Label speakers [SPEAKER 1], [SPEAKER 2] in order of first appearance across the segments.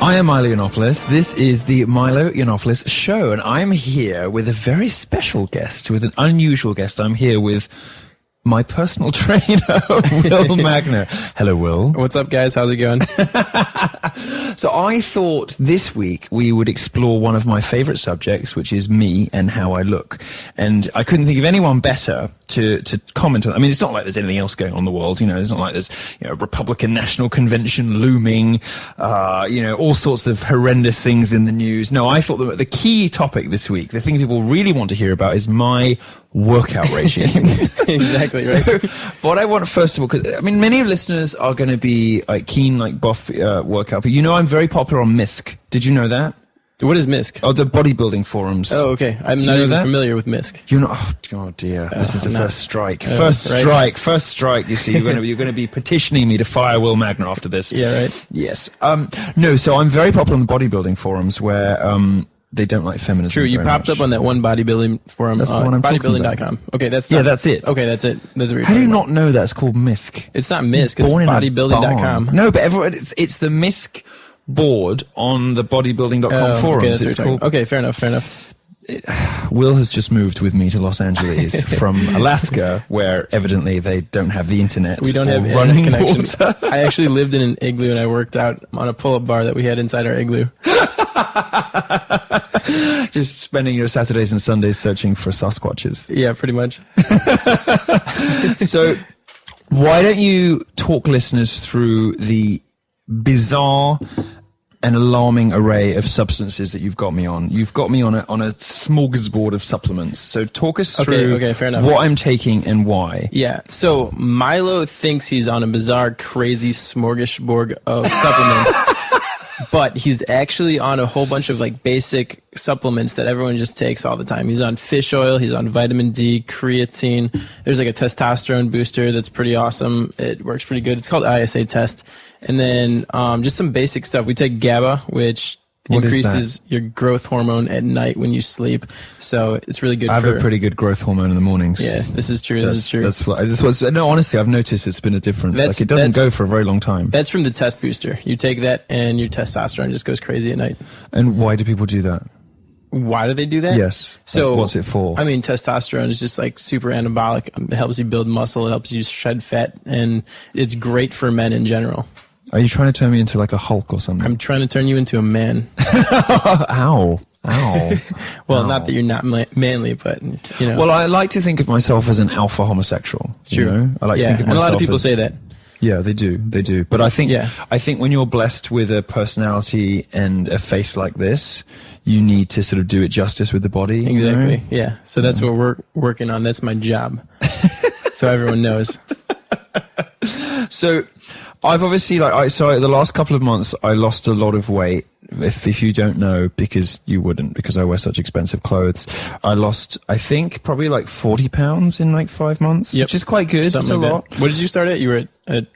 [SPEAKER 1] I am Milo Yiannopoulos. This is the Milo Yiannopoulos Show, and I'm here with a very special guest, with an unusual guest. I'm here with my personal trainer, Will Magner. Hello, Will.
[SPEAKER 2] What's up, guys? How's it going?
[SPEAKER 1] So I thought this week we would explore one of my favorite subjects, which is me and how I look. And I couldn't think of anyone better to comment on. I mean, it's not like there's anything else going on in the world. You know, it's not like there's, you know, Republican National Convention looming, you know, all sorts of horrendous things in the news. No, I thought that the key topic this week, the thing people really want to hear about, is my workout regime.
[SPEAKER 2] Exactly right.
[SPEAKER 1] So, what I want, first of all, 'cause, I mean, many listeners are going to be like keen, like buff workout, but you know, I'm very popular on MISC. Did you know that?
[SPEAKER 2] What is MISC?
[SPEAKER 1] Oh, the bodybuilding forums.
[SPEAKER 2] Oh, okay. I'm not even familiar with MISC.
[SPEAKER 1] You're not. Oh dear. This is the first strike. First strike. You see, you're going to be petitioning me to fire Will Magner after this.
[SPEAKER 2] Yeah, right.
[SPEAKER 1] Yes. No. So I'm very popular on the bodybuilding forums where they don't like feminism.
[SPEAKER 2] True. You popped up on that one bodybuilding forum.
[SPEAKER 1] That's the one I'm talking about.
[SPEAKER 2] Bodybuilding.com. Okay, that's
[SPEAKER 1] it.
[SPEAKER 2] Okay, that's it. That's what you're
[SPEAKER 1] How do you
[SPEAKER 2] talking
[SPEAKER 1] not know that's called MISC?
[SPEAKER 2] It's not MISC. It's bodybuilding.com.
[SPEAKER 1] No, but everyone, it's the MISC board on the bodybuilding.com forums.
[SPEAKER 2] Okay, it's called. Okay, fair enough.
[SPEAKER 1] Will has just moved with me to Los Angeles from Alaska, where evidently they don't have the internet.
[SPEAKER 2] We don't have running connections. I actually lived in an igloo and I worked out on a pull-up bar that we had inside our igloo.
[SPEAKER 1] Just spending your Saturdays and Sundays searching for Sasquatches.
[SPEAKER 2] Yeah, pretty much.
[SPEAKER 1] So, why don't you talk listeners through the bizarre and alarming array of substances that you've got me on? You've got me on a smorgasbord of supplements. So talk us through
[SPEAKER 2] fair enough.
[SPEAKER 1] What I'm taking and why.
[SPEAKER 2] Yeah. So Milo thinks he's on a bizarre, crazy smorgasbord of supplements. But he's actually on a whole bunch of like basic supplements that everyone just takes all the time. He's on fish oil, he's on vitamin D, creatine. There's like a testosterone booster that's pretty awesome. It works pretty good. It's called ISA test. And then just some basic stuff. We take GABA, which increases your growth hormone at night when you sleep. So it's really good. I have
[SPEAKER 1] a pretty good growth hormone in the mornings.
[SPEAKER 2] Yeah, this is true.
[SPEAKER 1] No, honestly, I've noticed it's been a difference. Like it doesn't go for a very long time.
[SPEAKER 2] That's from the test booster. You take that and your testosterone just goes crazy at night.
[SPEAKER 1] And why do people do that?
[SPEAKER 2] Why do they do that?
[SPEAKER 1] Yes. So like, what's it for?
[SPEAKER 2] I mean, testosterone is just like super anabolic. It helps you build muscle. It helps you shed fat. And it's great for men in general.
[SPEAKER 1] Are you trying to turn me into like a Hulk or something?
[SPEAKER 2] I'm trying to turn you into a man.
[SPEAKER 1] Ow.
[SPEAKER 2] Well, not that you're not manly, but, you know.
[SPEAKER 1] Well, I like to think of myself as an alpha homosexual.
[SPEAKER 2] True.
[SPEAKER 1] You know? I like to think of myself
[SPEAKER 2] and a lot of people say that.
[SPEAKER 1] Yeah, they do. But I think when you're blessed with a personality and a face like this, you need to sort of do it justice with the body.
[SPEAKER 2] Exactly.
[SPEAKER 1] You know?
[SPEAKER 2] Yeah. So that's what we're working on. That's my job. So everyone knows.
[SPEAKER 1] So I've obviously so the last couple of months I lost a lot of weight. If you don't know, because you wouldn't, because I wear such expensive clothes, I lost, I think, probably like 40 pounds in like 5 months, which is quite good. It's a lot.
[SPEAKER 2] What did you start at? You were at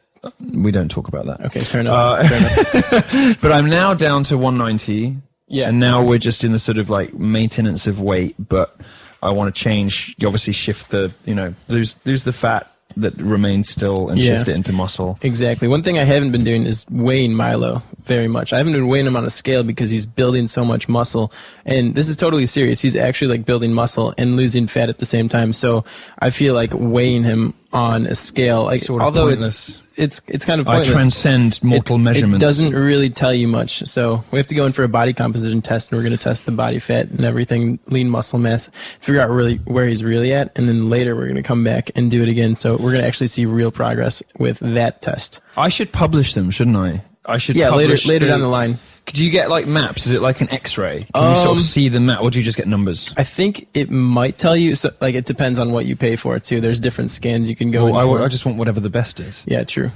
[SPEAKER 1] we don't talk about that.
[SPEAKER 2] Okay, fair enough.
[SPEAKER 1] But I'm now down to 190.
[SPEAKER 2] Yeah.
[SPEAKER 1] And now we're just in the sort of like maintenance of weight, but I want to change, you obviously shift the, you know, lose the fat that remains still and shift it into muscle.
[SPEAKER 2] Exactly. One thing I haven't been doing is weighing Milo very much. I haven't been weighing him on a scale because he's building so much muscle. And this is totally serious. He's actually like building muscle and losing fat at the same time. So I feel like weighing him on a scale, like,
[SPEAKER 1] sort of
[SPEAKER 2] although
[SPEAKER 1] pointless.
[SPEAKER 2] it's kind of pointless.
[SPEAKER 1] I transcend mortal measurements.
[SPEAKER 2] It doesn't really tell you much. So we have to go in for a body composition test, and we're going to test the body fat and everything, lean muscle mass, figure out really where he's really at, and then later we're going to come back and do it again. So we're going to actually see real progress with that test.
[SPEAKER 1] I should publish them, shouldn't I?
[SPEAKER 2] Yeah, later down the line.
[SPEAKER 1] Do you get like maps? Is it like an X-ray? Can you sort of see the map, or do you just get numbers?
[SPEAKER 2] I think it might tell you. So, like, it depends on what you pay for it too. There's different scans you can go in for.
[SPEAKER 1] I just want whatever the best is.
[SPEAKER 2] Yeah, true.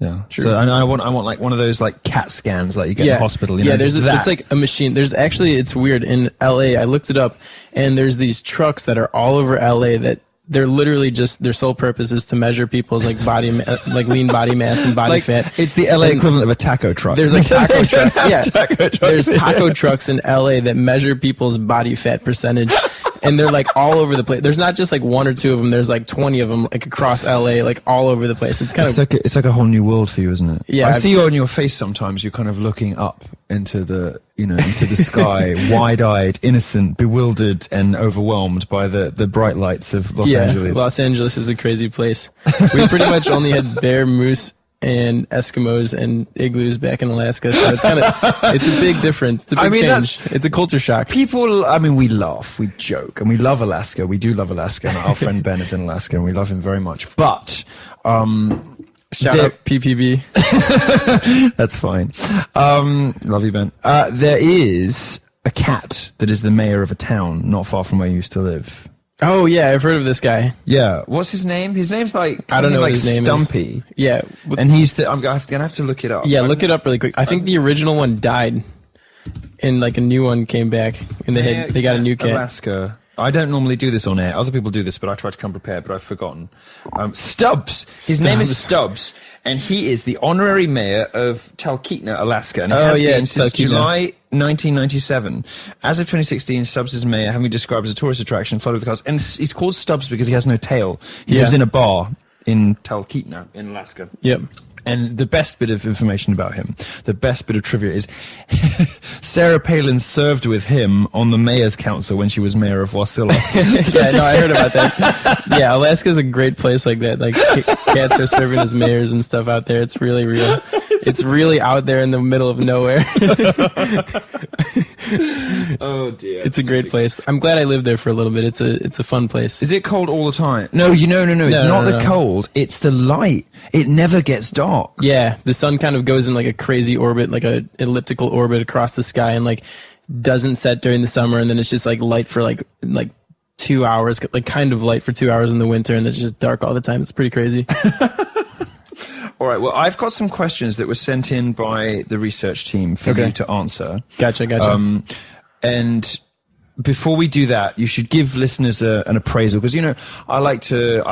[SPEAKER 1] Yeah,
[SPEAKER 2] true.
[SPEAKER 1] So I want like one of those like CAT scans like you get in the hospital. You know,
[SPEAKER 2] it's like a machine. There's actually, it's weird, in LA, I looked it up, and there's these trucks that are all over LA that they're literally just, their sole purpose is to measure people's like body, like lean body mass and body fat.
[SPEAKER 1] It's the LA equivalent of a taco truck.
[SPEAKER 2] There's like taco trucks. Yeah.
[SPEAKER 1] Taco trucks.
[SPEAKER 2] There's taco trucks in LA that measure people's body fat percentage. And they're like all over the place. There's not just like one or two of them. There's like 20 of them like across LA, like all over the place. It's kind of
[SPEAKER 1] it's like a whole new world for you, isn't it?
[SPEAKER 2] Yeah.
[SPEAKER 1] I see you on your face sometimes. You're kind of looking up into the sky, wide-eyed, innocent, bewildered, and overwhelmed by the bright lights of Los Angeles.
[SPEAKER 2] Los Angeles is a crazy place. We pretty much only had bear, moose, and Eskimos and igloos back in Alaska, so it's a big difference. It's a big change. It's a culture shock.
[SPEAKER 1] People, we laugh, we joke, and we love Alaska. We do love Alaska, and our friend Ben is in Alaska, and we love him very much. But
[SPEAKER 2] shout out PPB.
[SPEAKER 1] That's fine. Love you, Ben. There is a cat that is the mayor of a town not far from where you used to live.
[SPEAKER 2] Oh yeah, I've heard of this guy.
[SPEAKER 1] Yeah, what's his name? His name's like
[SPEAKER 2] I don't know
[SPEAKER 1] like
[SPEAKER 2] what his name
[SPEAKER 1] Stumpy.
[SPEAKER 2] is. Yeah,
[SPEAKER 1] and he's I'm gonna have to look it up.
[SPEAKER 2] Yeah, look it up really quick. I think the original one died, and like a new one came back, and they got a new cat.
[SPEAKER 1] Alaska. I don't normally do this on air. Other people do this, but I try to come prepared, but I've forgotten. Stubbs. His name is Stubbs, and he is the honorary mayor of Talkeetna, Alaska, and he has been since July 1997. As of 2016, Stubbs is mayor, having been described as a tourist attraction, flooded with cars. And he's called Stubbs because he has no tail. He lives in a bar in Talkeetna, in Alaska.
[SPEAKER 2] Yep.
[SPEAKER 1] And the best bit of information about him, the best bit of trivia is Sarah Palin served with him on the mayor's council when she was mayor of Wasilla.
[SPEAKER 2] Yeah, no, I heard about that. Yeah, Alaska's a great place like that. Like cats are serving as mayors and stuff out there. It's really real. It's really out there in the middle of nowhere.
[SPEAKER 1] Oh dear.
[SPEAKER 2] It's a great place. I'm glad I lived there for a little bit. It's a fun place.
[SPEAKER 1] Is it cold all the time? No. It's not the cold. It's the light. It never gets dark.
[SPEAKER 2] Yeah, the sun kind of goes in like a crazy orbit, like a elliptical orbit across the sky, and like doesn't set during the summer, and then it's just like light for like 2 hours, like kind of light for 2 hours in the winter, and it's just dark all the time. It's pretty crazy.
[SPEAKER 1] All right. Well, I've got some questions that were sent in by the research team for you to answer.
[SPEAKER 2] Gotcha.
[SPEAKER 1] And before we do that, you should give listeners an appraisal, because I like to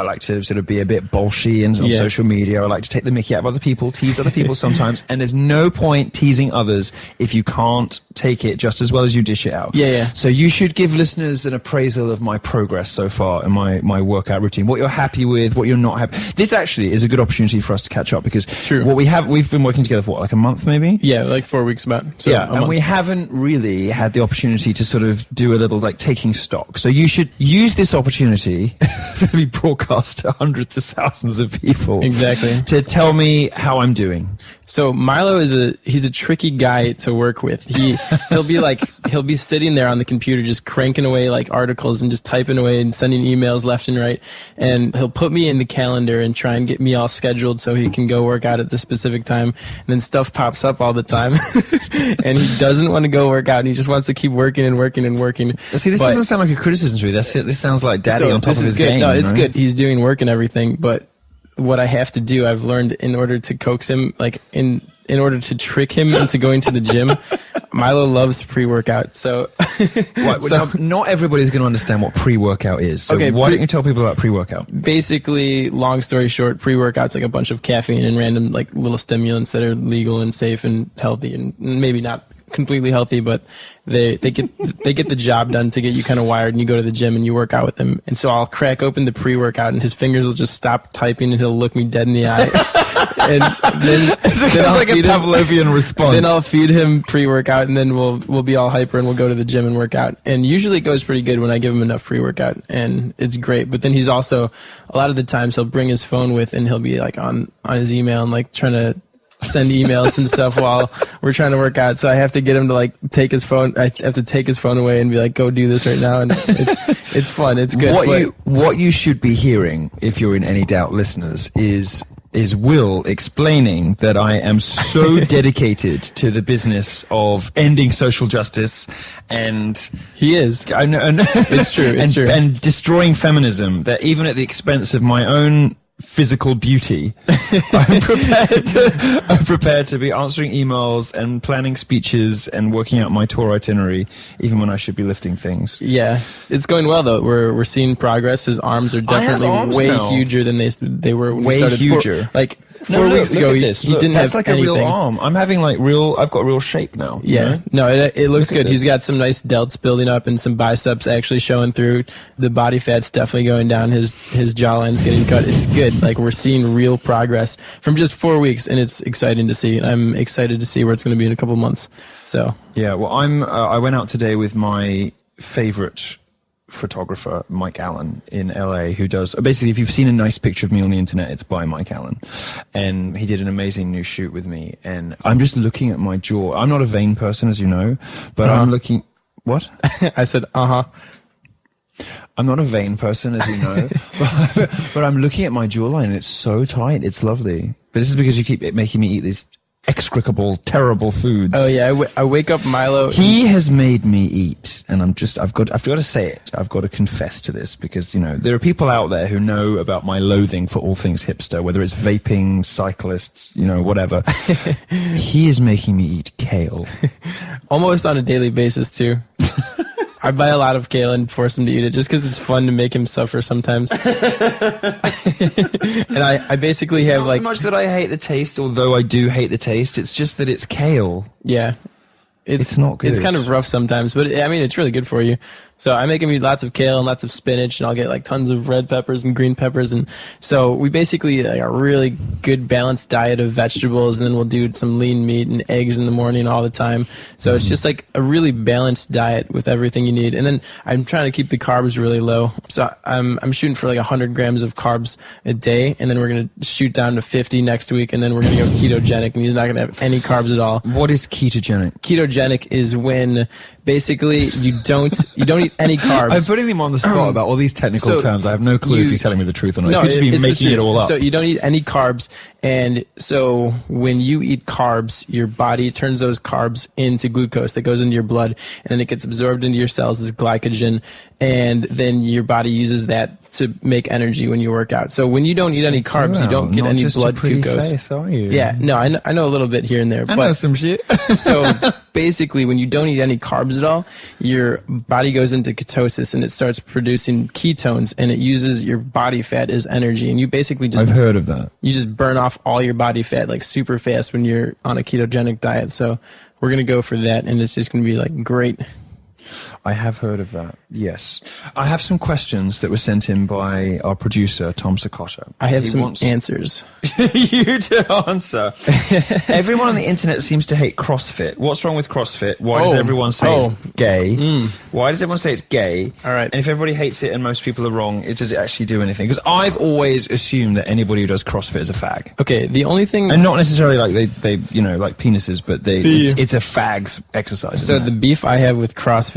[SPEAKER 1] sort of be a bit bolshy and on social media. I like to take the mickey out of other people, tease other people sometimes, and there's no point teasing others if you can't take it just as well as you dish it out.
[SPEAKER 2] Yeah. So
[SPEAKER 1] you should give listeners an appraisal of my progress so far in my workout routine, what you're happy with, what you're not happy. This actually is a good opportunity for us to catch up, because we've been working together for like a month maybe?
[SPEAKER 2] Yeah, like 4 weeks about. So
[SPEAKER 1] and we haven't really had the opportunity to sort of do a little like taking stock. So you should use this opportunity to be broadcast to hundreds of thousands of people.
[SPEAKER 2] Exactly.
[SPEAKER 1] To tell me how I'm doing.
[SPEAKER 2] So Milo he's a tricky guy to work with. He'll be sitting there on the computer just cranking away like articles and just typing away and sending emails left and right. And he'll put me in the calendar and try and get me all scheduled so he can go work out at the specific time. And then stuff pops up all the time. And he doesn't want to go work out, and he just wants to keep working and working and working.
[SPEAKER 1] See, this doesn't sound like a criticism to me. This sounds like daddy on top of his game.
[SPEAKER 2] No, it's good. He's doing work and everything, but what I have to do, I've learned, in order to coax him, like in order to trick him into going to the gym. Milo loves pre-workout, so
[SPEAKER 1] not everybody's going to understand what pre-workout is. So why don't you tell people about pre-workout?
[SPEAKER 2] Basically, long story short, pre-workout's like a bunch of caffeine and random like little stimulants that are legal and safe and healthy, and maybe not completely healthy, but they get the job done to get you kind of wired, and you go to the gym and you work out with them. And so I'll crack open the pre-workout, and his fingers will just stop typing, and he'll look me dead in the eye. And then
[SPEAKER 1] it's like a Pavlovian response.
[SPEAKER 2] Then I'll feed him pre-workout, and then we'll be all hyper, and we'll go to the gym and work out. And usually it goes pretty good when I give him enough pre-workout, and it's great. But then he's also, a lot of the times he'll bring his phone with, and he'll be like on his email and like trying to send emails and stuff while we're trying to work out. So I have to get him to like take his phone. I have to take his phone away and be like, go do this right now. And it's fun. It's good.
[SPEAKER 1] What you should be hearing, if you're in any doubt, listeners, is Will explaining that I am so dedicated to the business of ending social justice, and
[SPEAKER 2] he is.
[SPEAKER 1] I know,
[SPEAKER 2] it's true. It's true.
[SPEAKER 1] And destroying feminism, that even at the expense of my own physical beauty, I'm prepared to be answering emails and planning speeches and working out my tour itinerary, even when I should be lifting things.
[SPEAKER 2] Yeah, it's going well though. We're seeing progress. His arms are definitely way huger than they were when we started. 4 weeks ago,
[SPEAKER 1] look at
[SPEAKER 2] he
[SPEAKER 1] this. Look,
[SPEAKER 2] didn't
[SPEAKER 1] that's
[SPEAKER 2] have
[SPEAKER 1] like
[SPEAKER 2] anything.
[SPEAKER 1] a real arm. I'm having like I've got real shape now.
[SPEAKER 2] Yeah,
[SPEAKER 1] you know?
[SPEAKER 2] no, it looks
[SPEAKER 1] Look at
[SPEAKER 2] good. He's
[SPEAKER 1] this.
[SPEAKER 2] got some nice delts building up and some biceps actually showing through. The body fat's definitely going down. His jawline's getting cut. It's good. Like, we're seeing real progress from just 4 weeks, and it's exciting to see. I'm excited to see where it's going to be in a couple months. So
[SPEAKER 1] Yeah, well, I went out today with my favorite photographer, Mike Allen, in LA, who does basically, if you've seen a nice picture of me on the internet, it's by Mike Allen, and he did an amazing new shoot with me. And I'm just looking at my jaw. I'm not a vain person, as you know, but I'm looking. What?
[SPEAKER 2] I said, I'm
[SPEAKER 1] not a vain person, as you know, but I'm looking at my jawline, and it's so tight. It's lovely. But this is because you keep making me eat these execrable, terrible foods.
[SPEAKER 2] Oh yeah, I wake up Milo.
[SPEAKER 1] He has made me eat, and I've got to say it. I've got to confess to this, because, you know, there are people out there who know about my loathing for all things hipster, whether it's vaping, cyclists, you know, whatever. He is making me eat kale.
[SPEAKER 2] Almost on a daily basis too. I buy a lot of kale and force him to eat it just because it's fun to make him suffer sometimes. And I basically have
[SPEAKER 1] Not
[SPEAKER 2] like
[SPEAKER 1] so much that I hate the taste, although I do hate the taste. It's just that it's kale.
[SPEAKER 2] yeah.
[SPEAKER 1] It's not good.
[SPEAKER 2] It's kind of rough sometimes, but I mean, it's really good for you. So I make him eat lots of kale and lots of spinach, and I'll get like tons of red peppers and green peppers. And so we basically like a really good balanced diet of vegetables, and then we'll do some lean meat and eggs in the morning all the time. So it's just like a really balanced diet with everything you need. And then I'm trying to keep the carbs really low. So I'm shooting for like 100 grams of carbs a day, and then we're going to shoot down to 50 next week, and then we're going to go ketogenic, and he's not going to have any carbs at all.
[SPEAKER 1] What is ketogenic?
[SPEAKER 2] Ketogenic is when basically you don't eat any carbs.
[SPEAKER 1] I'm putting him on the spot about all these technical terms. I have no clue if he's telling me the truth or not.
[SPEAKER 2] No,
[SPEAKER 1] He could just be
[SPEAKER 2] it's the
[SPEAKER 1] making it
[SPEAKER 2] truth.
[SPEAKER 1] all up.
[SPEAKER 2] So you don't eat any carbs, and so when you eat carbs, your body turns those carbs into glucose that goes into your blood, and then it gets absorbed into your cells as glycogen, and then your body uses that to make energy when you work out. So when you don't eat any carbs, you don't get
[SPEAKER 1] Not
[SPEAKER 2] any
[SPEAKER 1] just
[SPEAKER 2] blood
[SPEAKER 1] a pretty
[SPEAKER 2] glucose.
[SPEAKER 1] face, are you?
[SPEAKER 2] Yeah, no, I know a little bit here and there.
[SPEAKER 1] I know some shit.
[SPEAKER 2] So basically, when you don't eat any carbs at all, your body goes into ketosis and it starts producing ketones, and it uses your body fat as energy. And you basically just
[SPEAKER 1] I've heard of that.
[SPEAKER 2] you just burn off all your body fat like super fast when you're on a ketogenic diet. So we're gonna go for that, and it's just gonna be like great.
[SPEAKER 1] I have heard of that, yes. I have some questions that were sent in by our producer, Tom Sakota.
[SPEAKER 2] I have some answers.
[SPEAKER 1] You to answer. Everyone on the internet seems to hate CrossFit. What's wrong with CrossFit? Why does everyone say it's gay? Why does everyone say it's gay?
[SPEAKER 2] All right.
[SPEAKER 1] And if everybody hates it and most people are wrong, does it actually do anything? Because I've always assumed that anybody who does CrossFit is a fag.
[SPEAKER 2] Okay, the only thing,
[SPEAKER 1] And not necessarily like they you know, like penises, but it's a fag's exercise.
[SPEAKER 2] so
[SPEAKER 1] isn't
[SPEAKER 2] the
[SPEAKER 1] it?
[SPEAKER 2] beef I have with CrossFit,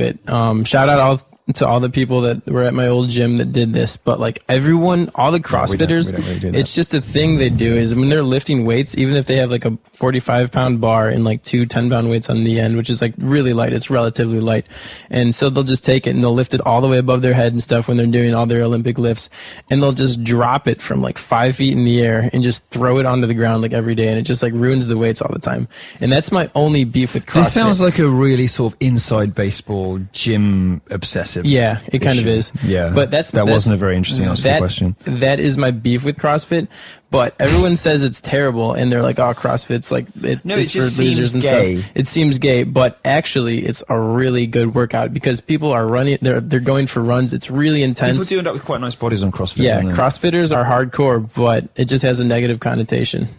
[SPEAKER 2] shout out to all the people that were at my old gym that did this, but like everyone, all the CrossFitters,
[SPEAKER 1] we don't really do that.
[SPEAKER 2] it's just a thing they do is when they're lifting weights, even if they have like a 45-pound bar and like two 10-pound weights on the end, which is like really light, it's relatively light. And so they'll just take it and they'll lift it all the way above their head and stuff when they're doing all their Olympic lifts, and they'll just drop it from like 5 feet in the air and just throw it onto the ground like every day, and it just like ruins the weights all the time. And that's my only beef with CrossFit.
[SPEAKER 1] This sounds like a really sort of inside baseball gym obsessive.
[SPEAKER 2] Yeah, it kind of
[SPEAKER 1] issue.
[SPEAKER 2] is.
[SPEAKER 1] Yeah,
[SPEAKER 2] but that
[SPEAKER 1] wasn't a very interesting answer to the question.
[SPEAKER 2] That is my beef with CrossFit. But everyone says it's terrible, and they're like, "Oh, CrossFit's like it's for losers and stuff." It seems gay, but actually, it's a really good workout because people are running. They're going for runs. It's really intense.
[SPEAKER 1] People do end up with quite nice bodies on CrossFit.
[SPEAKER 2] Yeah,
[SPEAKER 1] don't they?
[SPEAKER 2] CrossFitters are hardcore, but it just has a negative connotation.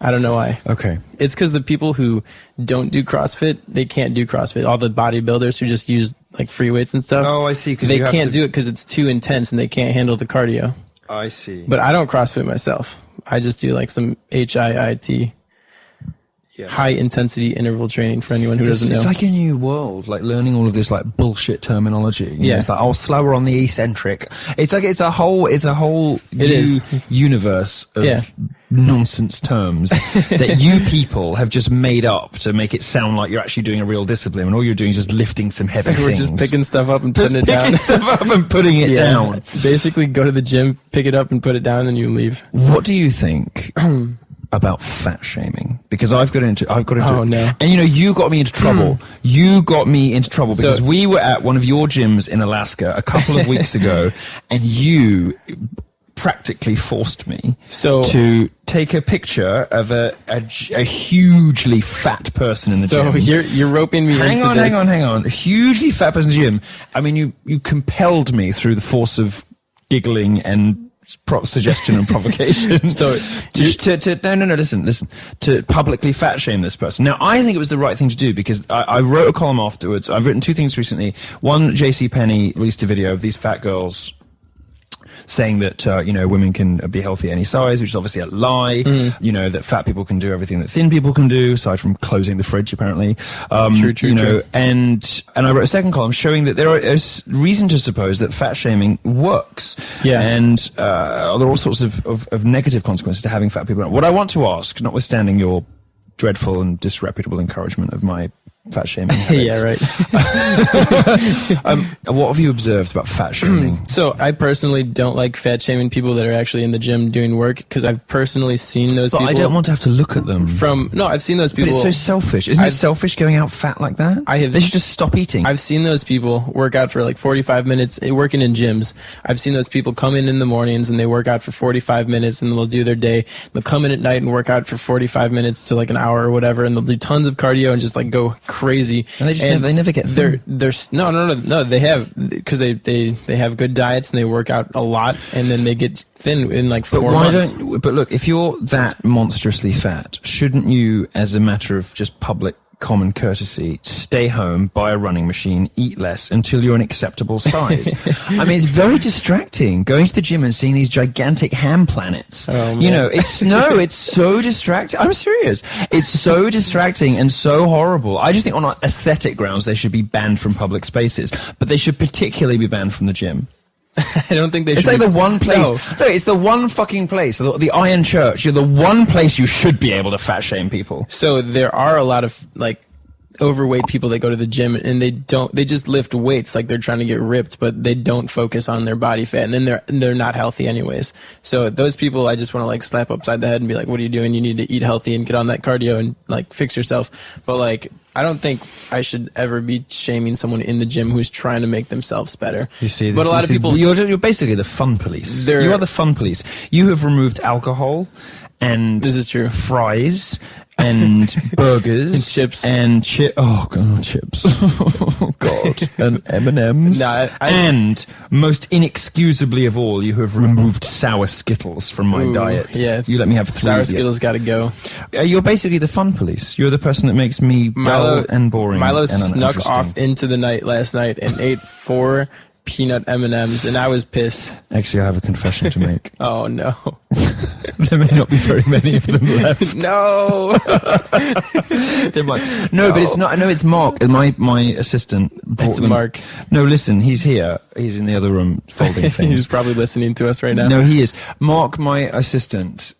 [SPEAKER 2] I don't know why.
[SPEAKER 1] Okay.
[SPEAKER 2] It's because the people who don't do CrossFit, they can't do CrossFit. All the bodybuilders who just use like free weights and stuff.
[SPEAKER 1] Oh, I see.
[SPEAKER 2] They can't do it because it's too intense and they can't handle the cardio.
[SPEAKER 1] I see.
[SPEAKER 2] But I don't CrossFit myself. I just do like some HIIT, high intensity interval training for anyone who doesn't know.
[SPEAKER 1] It's like a new world, like learning all of this like bullshit terminology. You know, it's like, oh, slower on the eccentric. It's like it's a whole universe of nonsense terms that you people have just made up to make it sound like you're actually doing a real discipline, and all you're doing is just lifting some heavy things.
[SPEAKER 2] We're just picking stuff up and putting it down.
[SPEAKER 1] Picking stuff up and putting it down.
[SPEAKER 2] Basically, go to the gym, pick it up, and put it down, and you leave.
[SPEAKER 1] What do you think about fat shaming? Because I've got into
[SPEAKER 2] Oh, no.
[SPEAKER 1] and you know, you got me into trouble. You got me into trouble because we were at one of your gyms in Alaska a couple of weeks ago, and you practically forced me
[SPEAKER 2] So-
[SPEAKER 1] to take a picture of a hugely fat person in the
[SPEAKER 2] So
[SPEAKER 1] gym.
[SPEAKER 2] you're roping me into this.
[SPEAKER 1] Hang on. A hugely fat person in the gym. I mean, you compelled me through the force of giggling and suggestion and provocation.
[SPEAKER 2] So
[SPEAKER 1] listen, to publicly fat shame this person. Now, I think it was the right thing to do because I wrote a column afterwards. I've written two things recently. One, JCPenney released a video of these fat girls saying that women can be healthy any size, which is obviously a lie. That fat people can do everything that thin people can do, aside from closing the fridge, apparently.
[SPEAKER 2] True.
[SPEAKER 1] And I wrote a second column showing that there is reason to suppose that fat shaming works.
[SPEAKER 2] Yeah.
[SPEAKER 1] And there are all sorts of negative consequences to having fat people around. What I want to ask, notwithstanding your dreadful and disreputable encouragement of my fat shaming habits.
[SPEAKER 2] Yeah, right.
[SPEAKER 1] What have you observed about fat shaming?
[SPEAKER 2] So I personally don't like fat shaming people that are actually in the gym doing work because I've personally seen those
[SPEAKER 1] But
[SPEAKER 2] people.
[SPEAKER 1] I don't want to have to look at them.
[SPEAKER 2] I've seen those people.
[SPEAKER 1] But it's so selfish. Isn't it selfish going out fat like that? They should just stop eating.
[SPEAKER 2] I've seen those people work out for like 45 minutes, working in gyms. I've seen those people come in the mornings and they work out for 45 minutes and they'll do their day. They'll come in at night and work out for 45 minutes to like an hour or whatever, and they'll do tons of cardio and just like go crazy.
[SPEAKER 1] And they never get thin.
[SPEAKER 2] No, they have, because they have good diets and they work out a lot, and then they get thin in like 4 months.
[SPEAKER 1] But look, if you're that monstrously fat, shouldn't you, as a matter of just public common courtesy, stay home, buy a running machine, eat less until you're an acceptable size? I mean, it's very distracting going to the gym and seeing these gigantic ham planets.
[SPEAKER 2] Oh,
[SPEAKER 1] it's so distracting. I'm serious. It's so distracting and so horrible. I just think on aesthetic grounds they should be banned from public spaces, but they should particularly be banned from the gym.
[SPEAKER 2] I don't think they should.
[SPEAKER 1] It's like the one place. No, it's the one fucking place. The Iron Church. You're the one place you should be able to fat shame people.
[SPEAKER 2] So there are a lot of like overweight people that go to the gym and they just lift weights like they're trying to get ripped, but they don't focus on their body fat, and then they're not healthy anyways. So those people I just want to like slap upside the head and be like, what are you doing? You need to eat healthy and get on that cardio and like fix yourself. But like, I don't think I should ever be shaming someone in the gym who's trying to make themselves better.
[SPEAKER 1] You see,
[SPEAKER 2] but a lot of people,
[SPEAKER 1] you're basically the fun police. You are the fun police. You have removed alcohol and
[SPEAKER 2] this is true,
[SPEAKER 1] fries and burgers
[SPEAKER 2] and chips
[SPEAKER 1] oh god, chips. Oh god, and M&Ms. And most inexcusably of all, you have removed sour Skittles from my diet.
[SPEAKER 2] Yeah,
[SPEAKER 1] you let me have 3.
[SPEAKER 2] Sour Skittles got to go.
[SPEAKER 1] You're basically the fun police. You're the person that makes me dull and boring.
[SPEAKER 2] Milo
[SPEAKER 1] and
[SPEAKER 2] snuck off into the night last night and ate 4 peanut M&Ms, and I was pissed.
[SPEAKER 1] Actually, I have a confession to make.
[SPEAKER 2] Oh no.
[SPEAKER 1] There may not be very many of them left.
[SPEAKER 2] No.
[SPEAKER 1] There might. No, but it's not. No, it's Mark, my assistant.
[SPEAKER 2] It's Mark.
[SPEAKER 1] No, listen, he's here. He's in the other room folding things.
[SPEAKER 2] He's probably listening to us right now.
[SPEAKER 1] No, he is. Mark, my assistant.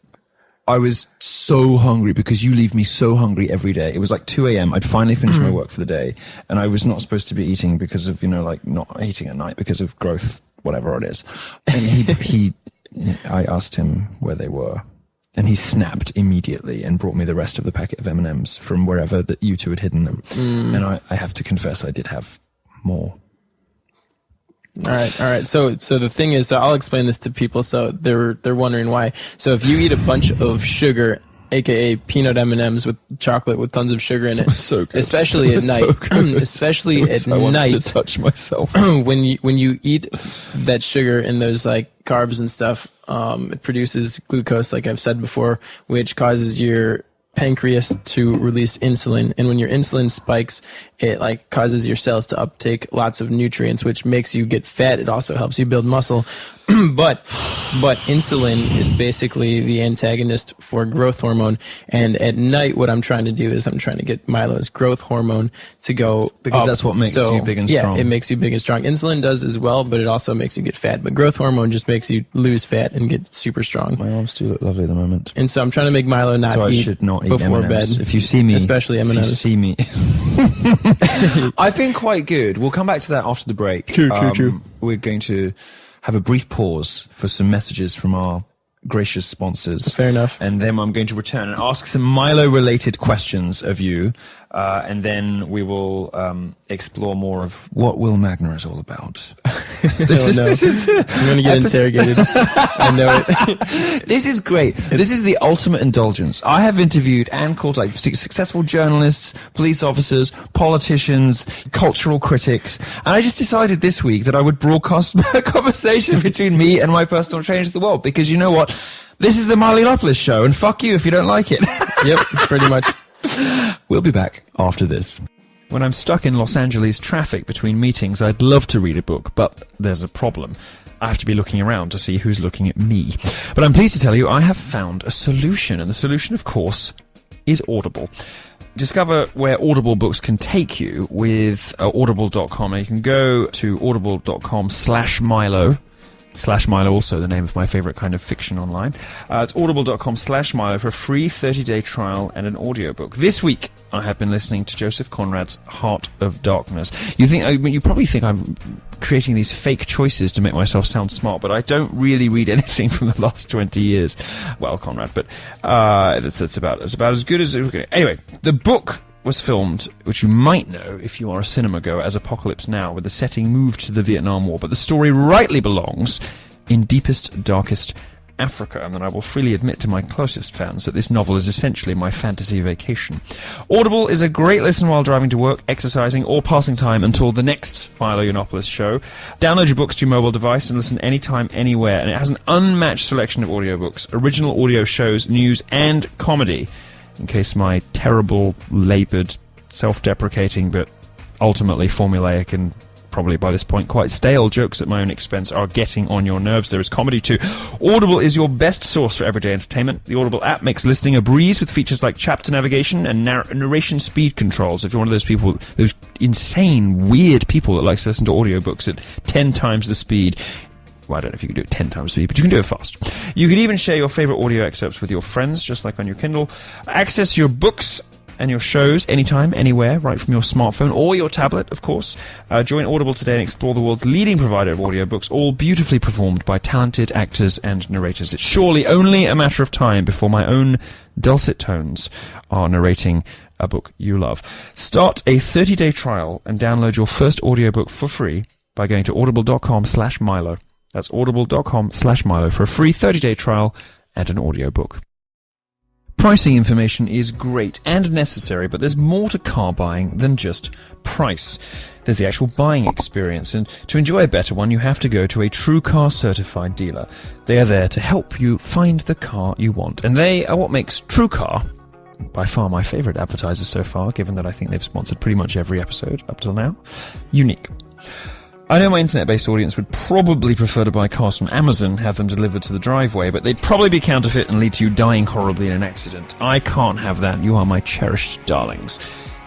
[SPEAKER 1] I was so hungry because you leave me so hungry every day. It was like 2 a.m. I'd finally finished my work for the day, and I was not supposed to be eating because of, like not eating at night because of growth, whatever it is. And I asked him where they were, and he snapped immediately and brought me the rest of the packet of M&Ms from wherever that you two had hidden them. And I have to confess, I did have more.
[SPEAKER 2] All right. So the thing is, so I'll explain this to people so they're wondering why. So if you eat a bunch of sugar, aka peanut M&Ms with chocolate with tons of sugar in it,
[SPEAKER 1] so good.
[SPEAKER 2] Especially at night, especially at night, I wanted
[SPEAKER 1] to touch myself.
[SPEAKER 2] when you eat that sugar and those like carbs and stuff, it produces glucose, like I've said before, which causes your pancreas to release insulin, and when your insulin spikes, it like causes your cells to uptake lots of nutrients, which makes you get fat. It also helps you build muscle. but insulin is basically the antagonist for growth hormone, and at night what I'm trying to do is I'm trying to get Milo's growth hormone to go
[SPEAKER 1] because
[SPEAKER 2] up.
[SPEAKER 1] That's what makes you big and strong.
[SPEAKER 2] Yeah, it makes you big and strong. Insulin does as well, but it also makes you get fat. But growth hormone just makes you lose fat and get super strong.
[SPEAKER 1] My arms do look lovely at the moment.
[SPEAKER 2] And so I'm trying to make Milo not
[SPEAKER 1] I
[SPEAKER 2] eat
[SPEAKER 1] should not eat
[SPEAKER 2] before
[SPEAKER 1] M&Ms.
[SPEAKER 2] bed.
[SPEAKER 1] If you see me,
[SPEAKER 2] especially M&Ms.
[SPEAKER 1] If you see me, I've been quite good. We'll come back to that after the break.
[SPEAKER 2] True.
[SPEAKER 1] We're going to have a brief pause for some messages from our gracious sponsors.
[SPEAKER 2] Fair enough.
[SPEAKER 1] And then I'm going to return and ask some Milo-related questions of you, and then we will explore more of what Will Magna is all about.
[SPEAKER 2] This is I'm going to get interrogated. I know it.
[SPEAKER 1] This is great. This is the ultimate indulgence. I have interviewed and called like successful journalists, police officers, politicians, cultural critics, and I just decided this week that I would broadcast a conversation between me and my personal trainers of the world, because you know what? This is the Milo Yiannopoulos show, and fuck you if you don't like it.
[SPEAKER 2] Yep, pretty much.
[SPEAKER 1] We'll be back after this. When I'm stuck in Los Angeles traffic between meetings, I'd love to read a book, but there's a problem. I have to be looking around to see who's looking at me. But I'm pleased to tell you I have found a solution, and the solution, of course, is Audible. Discover where Audible books can take you with audible.com. And you can go to audible.com/Milo. /Milo, also the name of my favorite kind of fiction online. It's audible.com/Milo for a free 30-day trial and an audiobook. This week, I have been listening to Joseph Conrad's Heart of Darkness. You probably think I'm creating these fake choices to make myself sound smart, but I don't really read anything from the last 20 years. Well, Conrad, but it's about as good as it can. Anyway, the book was filmed, which you might know if you are a cinema goer, as Apocalypse Now, with the setting moved to the Vietnam War, but the story rightly belongs in deepest, darkest Africa, and then I will freely admit to my closest fans that this novel is essentially my fantasy vacation. Audible is a great listen while driving to work, exercising, or passing time until the next Milo Yiannopoulos show. Download your books to your mobile device and listen anytime, anywhere, and it has an unmatched selection of audiobooks, original audio shows, news, and comedy. In case my terrible, laboured, self-deprecating, but ultimately formulaic and probably by this point quite stale jokes at my own expense are getting on your nerves, there is comedy too. Audible is your best source for everyday entertainment. The Audible app makes listening a breeze with features like chapter navigation and narration speed controls. If you're one of those people, those insane, weird people that likes to listen to audiobooks at 10 times the speed, well, I don't know if you can do it 10 times speed, but you can do it fast. You can even share your favorite audio excerpts with your friends, just like on your Kindle. Access your books and your shows anytime, anywhere, right from your smartphone or your tablet, of course. Join Audible today and explore the world's leading provider of audiobooks, all beautifully performed by talented actors and narrators. It's surely only a matter of time before my own dulcet tones are narrating a book you love. Start a 30-day trial and download your first audiobook for free by going to audible.com/Milo. That's audible.com/Milo for a free 30-day trial and an audiobook. Pricing information is great and necessary, but there's more to car buying than just price. There's the actual buying experience, and to enjoy a better one, you have to go to a True Car certified dealer. They are there to help you find the car you want, and they are what makes True Car, by far my favourite advertiser so far, given that I think they've sponsored pretty much every episode up till now, unique. I know my internet-based audience would probably prefer to buy cars from Amazon, have them delivered to the driveway, but they'd probably be counterfeit and lead to you dying horribly in an accident. I can't have that. You are my cherished darlings.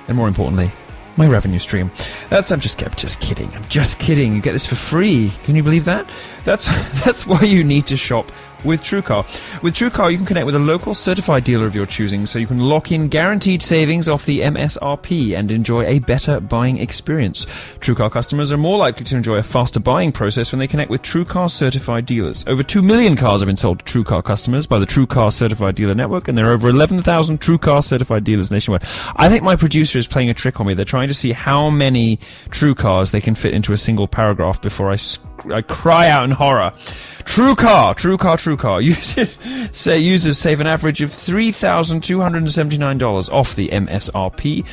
[SPEAKER 1] And more importantly, my revenue stream. I'm just kidding. I'm just kidding. You get this for free. Can you believe that? That's why you need to shop with TrueCar. With TrueCar, you can connect with a local certified dealer of your choosing, so you can lock in guaranteed savings off the MSRP and enjoy a better buying experience. TrueCar customers are more likely to enjoy a faster buying process when they connect with TrueCar certified dealers. Over 2 million cars have been sold to TrueCar customers by the TrueCar certified dealer network, and there are over 11,000 TrueCar certified dealers nationwide. I think my producer is playing a trick on me. They're trying to see how many TrueCars they can fit into a single paragraph before I cry out in horror. TrueCar. Users save an average of $3,279 off the MSRP,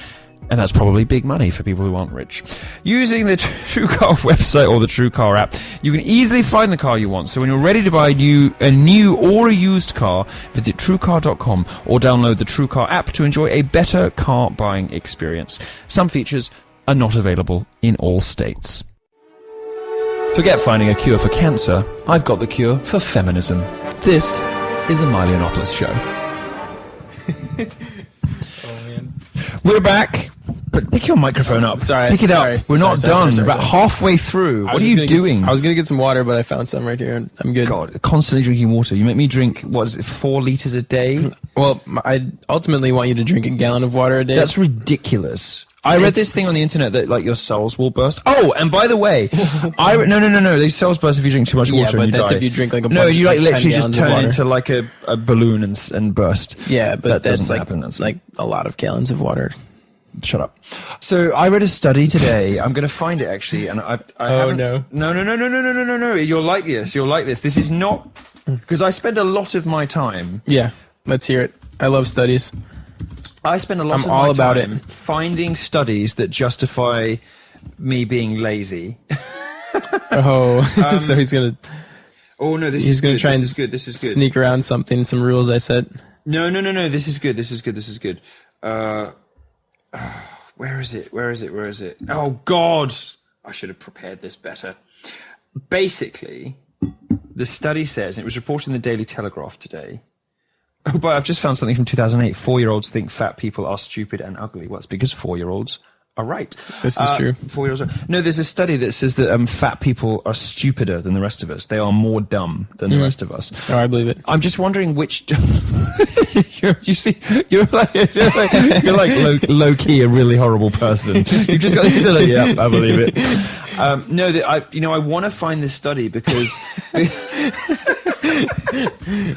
[SPEAKER 1] and that's probably big money for people who aren't rich. Using the TrueCar website or the TrueCar app, you can easily find the car you want. So when you're ready to buy a new or a used car, visit TrueCar.com or download the TrueCar app to enjoy a better car buying experience. Some features are not available in all states. Forget finding a cure for cancer. I've got the cure for feminism. This is the Milo Yiannopoulos Show.
[SPEAKER 2] Oh, man.
[SPEAKER 1] We're back. But pick your microphone up.
[SPEAKER 2] Sorry.
[SPEAKER 1] Pick it up.
[SPEAKER 2] Sorry.
[SPEAKER 1] We're not done.
[SPEAKER 2] Sorry.
[SPEAKER 1] We're about halfway through. What are you doing?
[SPEAKER 2] I was going to get some water, but I found some right here, and I'm good.
[SPEAKER 1] God, constantly drinking water. You make me drink, 4 liters a day?
[SPEAKER 2] Well, I ultimately want you to drink a gallon of water a day.
[SPEAKER 1] That's ridiculous. I read this thing on the internet that like your cells will burst. Oh, and by the way, no. These cells burst if you drink too much water and you die.
[SPEAKER 2] That's if you drink like a bunch
[SPEAKER 1] No, you like literally
[SPEAKER 2] 10
[SPEAKER 1] just
[SPEAKER 2] gallons of
[SPEAKER 1] turn
[SPEAKER 2] water.
[SPEAKER 1] into like a balloon and burst.
[SPEAKER 2] Yeah, but
[SPEAKER 1] that
[SPEAKER 2] that's
[SPEAKER 1] doesn't
[SPEAKER 2] like,
[SPEAKER 1] happen. That's
[SPEAKER 2] like a lot of gallons of water.
[SPEAKER 1] shut up. So I read a study today. I'm going to find it actually, and I haven't. No. You'll like this. This is not because I spend a lot of my time.
[SPEAKER 2] Yeah, let's hear it. I love studies.
[SPEAKER 1] I spend a lot of my time finding studies that justify me being lazy.
[SPEAKER 2] So he's gonna.
[SPEAKER 1] Oh no,
[SPEAKER 2] he's gonna try and
[SPEAKER 1] this is good.
[SPEAKER 2] Sneak around some rules I set.
[SPEAKER 1] No. This is good. Where is it? Oh God, I should have prepared this better. Basically, the study says, and it was reported in the Daily Telegraph today. Oh, but I've just found something from 2008. 4-year-olds think fat people are stupid and ugly. Well, it's because 4-year-olds are right.
[SPEAKER 2] This is true.
[SPEAKER 1] 4-year-olds are... No, there's a study that says that fat people are stupider than the rest of us. They are more dumb than the rest of us.
[SPEAKER 2] Oh, I believe it.
[SPEAKER 1] I'm just wondering which... you're like low key a really horrible person. You've just got to say, like, yeah, I believe it. I want to find this study because...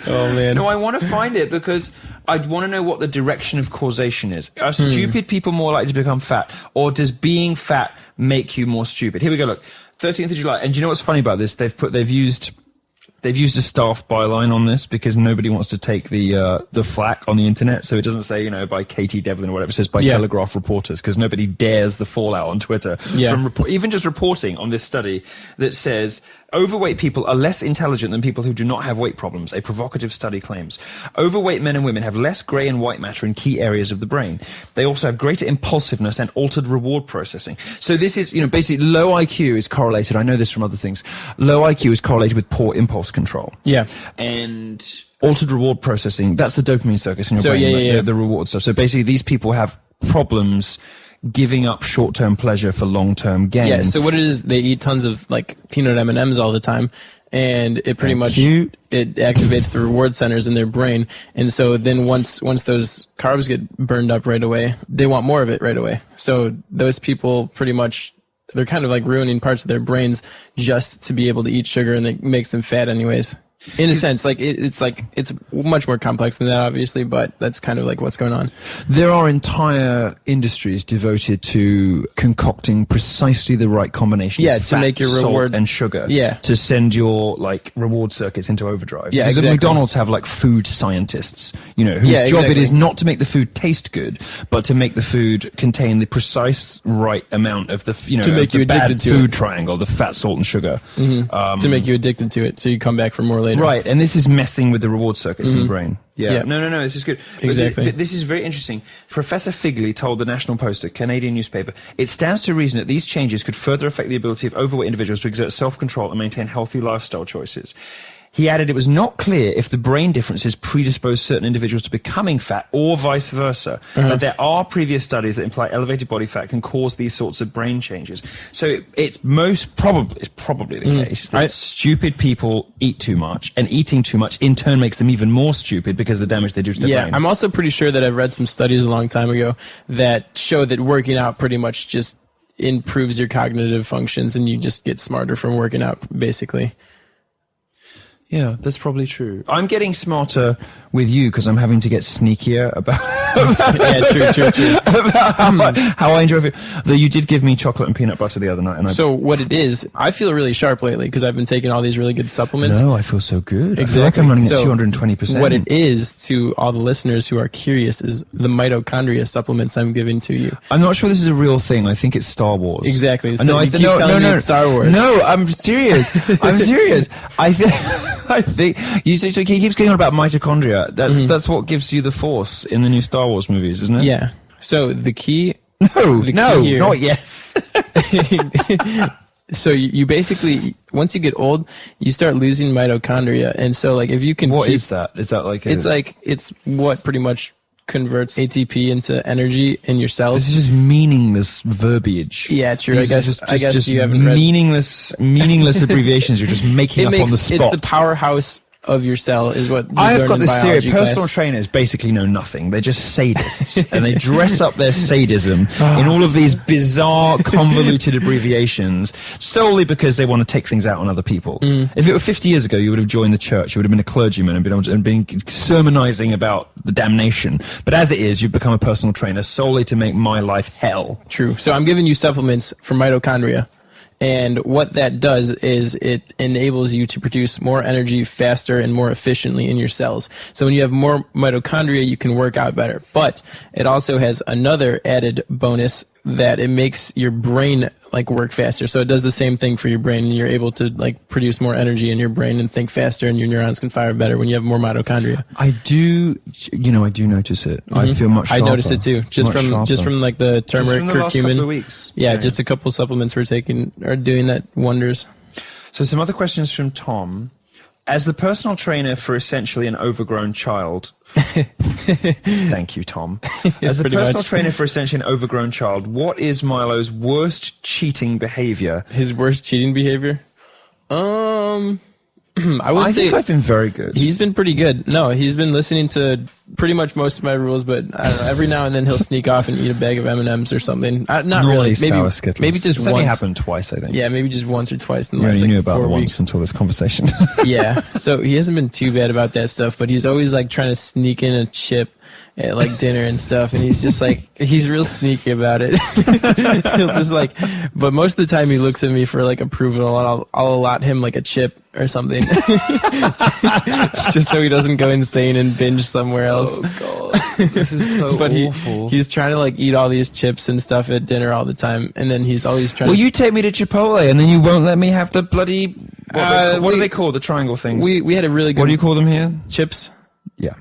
[SPEAKER 2] Oh man.
[SPEAKER 1] No, I want to find it because I'd want to know what the direction of causation is. Are stupid people more likely to become fat, or does being fat make you more stupid? Here we go. Look, 13th of July. And do you know what's funny about this? They've used a staff byline on this because nobody wants to take the flack on the internet. So it doesn't say, by Katie Devlin or whatever. It says by Telegraph reporters because nobody dares the fallout on Twitter from even just reporting on this study that says overweight people are less intelligent than people who do not have weight problems, a provocative study claims. Overweight men and women have less grey and white matter in key areas of the brain. They also have greater impulsiveness and altered reward processing. So this is, basically low IQ is correlated. I know this from other things. Low IQ is correlated with poor impulse control.
[SPEAKER 2] Yeah.
[SPEAKER 1] And altered reward processing, that's the dopamine circuit in your brain, the reward stuff. So basically these people have problems giving up short-term pleasure for long-term gain.
[SPEAKER 2] Yeah, so what it is, they eat tons of peanut M&Ms all the time, and it pretty much it activates the reward centers in their brain. And so then once those carbs get burned up right away, they want more of it right away. So those people pretty much, they're kind of like ruining parts of their brains just to be able to eat sugar, and it makes them fat anyways. In a sense, it's much more complex than that, obviously, but that's kind of like what's going on.
[SPEAKER 1] There are entire industries devoted to concocting precisely the right combination of fat,
[SPEAKER 2] to make your reward
[SPEAKER 1] salt, and sugar.
[SPEAKER 2] Yeah.
[SPEAKER 1] To send your reward circuits into overdrive.
[SPEAKER 2] Yeah,
[SPEAKER 1] because
[SPEAKER 2] exactly.
[SPEAKER 1] McDonald's have food scientists, whose job it is not to make the food taste good, but to make the food contain the precise right amount of the
[SPEAKER 2] to make you addicted to
[SPEAKER 1] food triangle, the fat, salt, and sugar.
[SPEAKER 2] Mm-hmm. To make you addicted to it, so you come back for more later.
[SPEAKER 1] Right, and this is messing with the reward circuits in the brain. Yeah. No, this is good.
[SPEAKER 2] Exactly.
[SPEAKER 1] This is very interesting. Professor Figley told the National Post, a Canadian newspaper, it stands to reason that these changes could further affect the ability of overweight individuals to exert self-control and maintain healthy lifestyle choices. He added it was not clear if the brain differences predispose certain individuals to becoming fat or vice versa. But there are previous studies that imply elevated body fat can cause these sorts of brain changes. So it's probably the case that stupid people eat too much, and eating too much in turn makes them even more stupid because of the damage they do to their brain.
[SPEAKER 2] I'm also pretty sure that I've read some studies a long time ago that show that working out pretty much just improves your cognitive functions, and you just get smarter from working out, basically.
[SPEAKER 1] Yeah, that's probably true. I'm getting smarter with you because I'm having to get sneakier about
[SPEAKER 2] true.
[SPEAKER 1] about how I enjoy it. Though you did give me chocolate and peanut butter the other night. And
[SPEAKER 2] so what it is, I feel really sharp lately because I've been taking all these really good supplements.
[SPEAKER 1] No, I feel so good.
[SPEAKER 2] Exactly.
[SPEAKER 1] I feel like I'm running at 220%.
[SPEAKER 2] What it is, to all the listeners who are curious, is the mitochondria supplements I'm giving to you.
[SPEAKER 1] I'm not sure this is a real thing. I think it's Star Wars.
[SPEAKER 2] Exactly.
[SPEAKER 1] So no,
[SPEAKER 2] it's Star Wars.
[SPEAKER 1] No, I'm serious. I think he keeps going on about mitochondria. That's what gives you the force in the new Star Wars movies, isn't it?
[SPEAKER 2] Yeah. So the key.
[SPEAKER 1] Not yes.
[SPEAKER 2] So you basically, once you get old, you start losing mitochondria, and so if you can.
[SPEAKER 1] What is that? Is that
[SPEAKER 2] it's what pretty much converts ATP into energy in your cells.
[SPEAKER 1] This is just meaningless verbiage.
[SPEAKER 2] Yeah, true. I guess you haven't
[SPEAKER 1] read meaningless abbreviations. You're just making up on the spot.
[SPEAKER 2] It's the powerhouse of your cell is what you
[SPEAKER 1] I've
[SPEAKER 2] learn
[SPEAKER 1] got
[SPEAKER 2] in
[SPEAKER 1] this theory.
[SPEAKER 2] biology
[SPEAKER 1] Personal
[SPEAKER 2] class.
[SPEAKER 1] trainers basically know nothing. They're just sadists, and they dress up their sadism in all of these bizarre, convoluted abbreviations solely because they want to take things out on other people. If it were 50 years ago, you would have joined the church. You would have been a clergyman and been sermonizing about the damnation. But as it is, you've become a personal trainer solely to make my life hell.
[SPEAKER 2] True. So I'm giving you supplements for mitochondria. And what that does is it enables you to produce more energy faster and more efficiently in your cells. So when you have more mitochondria, you can work out better. But it also has another added bonus that it makes your brain like work faster. So it does the same thing for your brain, and you're able to like produce more energy in your brain and think faster, and your neurons can fire better when you have more mitochondria.
[SPEAKER 1] I do notice it. I feel much sharper.
[SPEAKER 2] I noticed it too, just from like the turmeric,
[SPEAKER 1] from the
[SPEAKER 2] curcumin.
[SPEAKER 1] last couple of weeks.
[SPEAKER 2] Yeah, just a couple supplements we're taking are doing that wonders.
[SPEAKER 1] So some other questions from Tom. As the personal trainer for essentially an overgrown child, thank you, Tom. As the personal trainer for essentially an overgrown child, what is Milo's worst cheating behavior?
[SPEAKER 2] His worst cheating behavior? I
[SPEAKER 1] think I've been very good.
[SPEAKER 2] He's been pretty good. No, he's been listening to pretty much most of my rules, but I don't know, every now and then he'll sneak off and eat a bag of M&Ms or something. Not really. Maybe just
[SPEAKER 1] it's
[SPEAKER 2] once.
[SPEAKER 1] only happened twice, I think.
[SPEAKER 2] Yeah, maybe just once or twice in the
[SPEAKER 1] You
[SPEAKER 2] last
[SPEAKER 1] only knew
[SPEAKER 2] like
[SPEAKER 1] about
[SPEAKER 2] 4
[SPEAKER 1] it
[SPEAKER 2] weeks.
[SPEAKER 1] once until this conversation.
[SPEAKER 2] Yeah, so he hasn't been too bad about that stuff, but he's always like trying to sneak in a chip at like dinner and stuff, and he's just like, he's real sneaky about it. He'll just like, but most of the time he looks at me for like approval, and I'll allot him like a chip or something, just so he doesn't go insane and binge somewhere else.
[SPEAKER 1] Oh God, this is so
[SPEAKER 2] but
[SPEAKER 1] awful.
[SPEAKER 2] He's trying to like eat all these chips and stuff at dinner all the time, and then he's always trying.
[SPEAKER 1] Well,
[SPEAKER 2] to...
[SPEAKER 1] you take me to Chipotle, and then you won't let me have the bloody. What do they call the triangle things?
[SPEAKER 2] We had a really good.
[SPEAKER 1] What do you call them here?
[SPEAKER 2] Chips.
[SPEAKER 1] Yeah.